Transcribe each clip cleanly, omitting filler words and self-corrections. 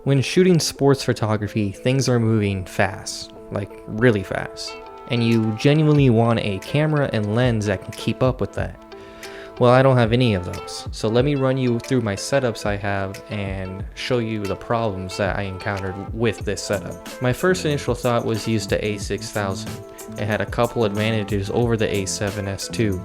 When shooting sports photography, things are moving fast, like really fast, and you genuinely want a camera and lens that can keep up with that. Well, I don't have any of those, so let me run you through my setups I have and show you the problems that I encountered with this setup. My first initial thought was use the A6000. It had a couple advantages over the A7S II.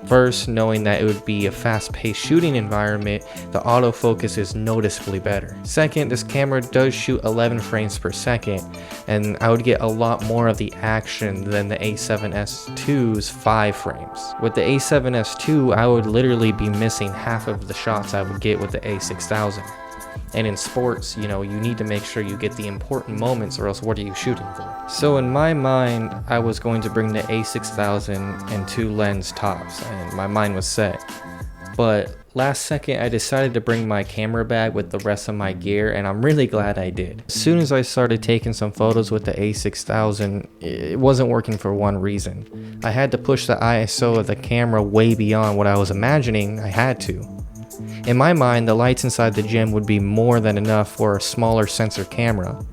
First, knowing that it would be a fast-paced shooting environment, the autofocus is noticeably better. Second, this camera does shoot 11 frames per second, and I would get a lot more of the action than the A7S II's 5 frames. With the A7S II, I would literally be missing half of the shots I would get with the A6000. And in sports, you need to make sure you get the important moments, or else what are you shooting for? So in my mind, I was going to bring the A6000 and 2 lens tops, and my mind was set. But last second, I decided to bring my camera bag with the rest of my gear, and I'm really glad I did. As soon as I started taking some photos with the A6000, it wasn't working for one reason. I had to push the ISO of the camera way beyond what I was imagining I had to. In my mind, the lights inside the gym would be more than enough for a smaller sensor camera.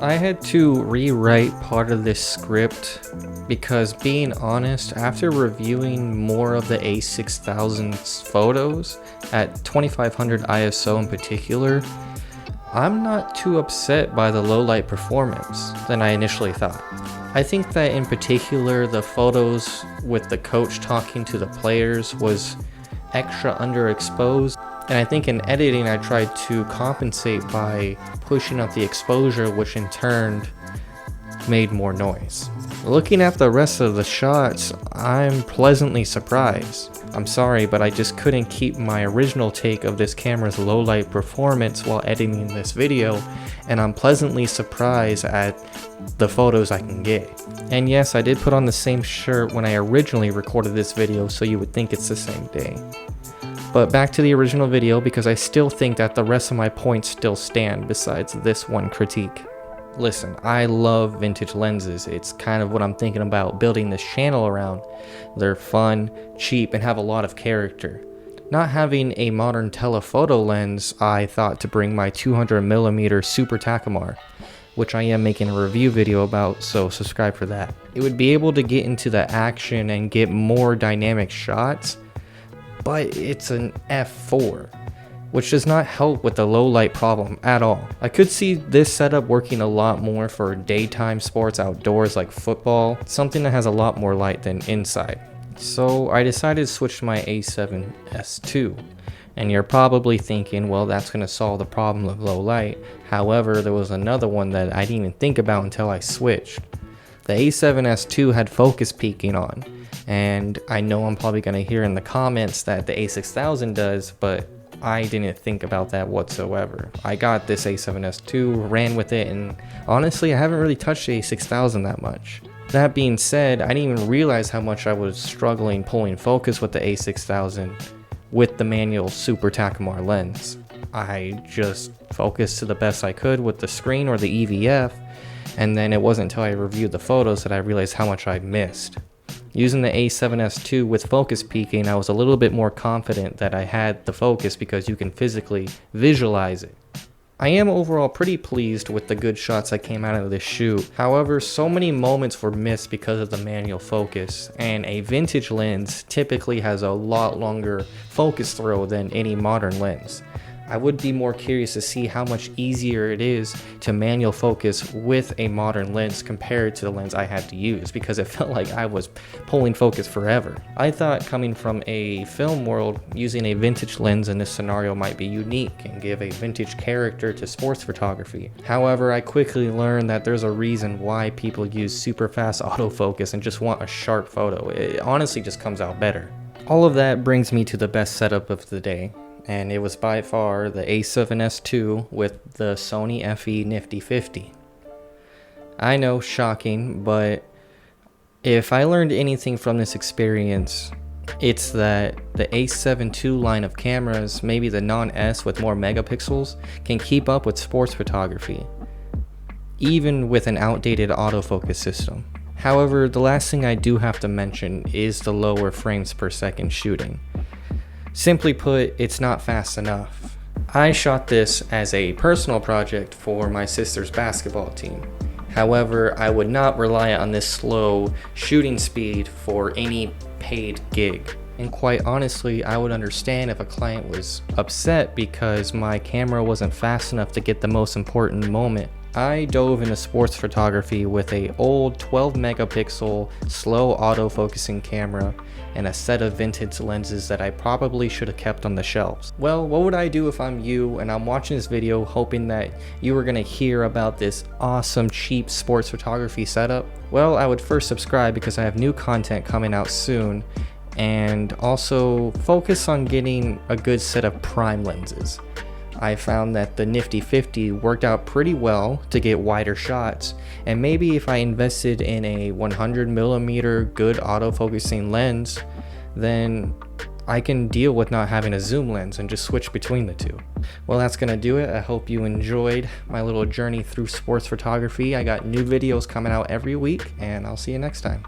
I had to rewrite part of this script because, being honest, after reviewing more of the A6000's photos at 2500 ISO in particular, I'm not too upset by the low light performance than I initially thought. I think that in particular, the photos with the coach talking to the players was extra underexposed, and I think in editing I tried to compensate by pushing up the exposure, which in turn made more noise. Looking at the rest of the shots, I'm pleasantly surprised. I'm sorry, but I just couldn't keep my original take of this camera's low light performance while editing this video, and I'm pleasantly surprised at the photos I can get. And yes, I did put on the same shirt when I originally recorded this video, so you would think it's the same day. But back to the original video, because I still think that the rest of my points still stand besides this one critique. Listen, I love vintage lenses. It's kind of what I'm thinking about building this channel around. They're fun, cheap, and have a lot of character. Not having a modern telephoto lens, I thought to bring my 200mm Super Takumar, which I am making a review video about, so subscribe for that. It would be able to get into the action and get more dynamic shots, but it's an f4, which does not help with the low light problem at all. I could see this setup working a lot more for daytime sports outdoors like football, something that has a lot more light than inside. So I decided to switch to my A7S II. And you're probably thinking, well, that's going to solve the problem of low light. However, there was another one that I didn't even think about until I switched. The A7S II had focus peaking on, and I know I'm probably going to hear in the comments that the A6000 does, but I didn't think about that whatsoever. I got this A7S II, ran with it, and honestly, I haven't really touched the A6000 that much. That being said, I didn't even realize how much I was struggling pulling focus with the A6000 with the manual Super Takumar lens. I just focused to the best I could with the screen or the EVF, and then it wasn't until I reviewed the photos that I realized how much I missed. Using the A7S II with focus peaking, I was a little bit more confident that I had the focus because you can physically visualize it. I am overall pretty pleased with the good shots that came out of this shoot. However, so many moments were missed because of the manual focus, and a vintage lens typically has a lot longer focus throw than any modern lens. I would be more curious to see how much easier it is to manual focus with a modern lens compared to the lens I had to use, because it felt like I was pulling focus forever. I thought, coming from a film world, using a vintage lens in this scenario might be unique and give a vintage character to sports photography. However, I quickly learned that there's a reason why people use super fast autofocus and just want a sharp photo. It honestly just comes out better. All of that brings me to the best setup of the day, and it was by far the A7S II with the Sony FE Nifty 50. I know, shocking, but if I learned anything from this experience, it's that the A7 II line of cameras, maybe the non-S with more megapixels, can keep up with sports photography, even with an outdated autofocus system. However, the last thing I do have to mention is the lower frames per second shooting. Simply put, it's not fast enough. I shot this as a personal project for my sister's basketball team. However, I would not rely on this slow shooting speed for any paid gig. And quite honestly, I would understand if a client was upset because my camera wasn't fast enough to get the most important moment. I dove into sports photography with a old 12 megapixel slow autofocusing camera and a set of vintage lenses that I probably should have kept on the shelves. Well, what would I do if I'm you and I'm watching this video hoping that you were gonna hear about this awesome cheap sports photography setup? Well, I would first subscribe because I have new content coming out soon, and also focus on getting a good set of prime lenses. I found that the Nifty 50 worked out pretty well to get wider shots, and maybe if I invested in a 100mm good autofocusing lens, then I can deal with not having a zoom lens and just switch between the two. Well, that's gonna do it. I hope you enjoyed my little journey through sports photography. I got new videos coming out every week, and I'll see you next time.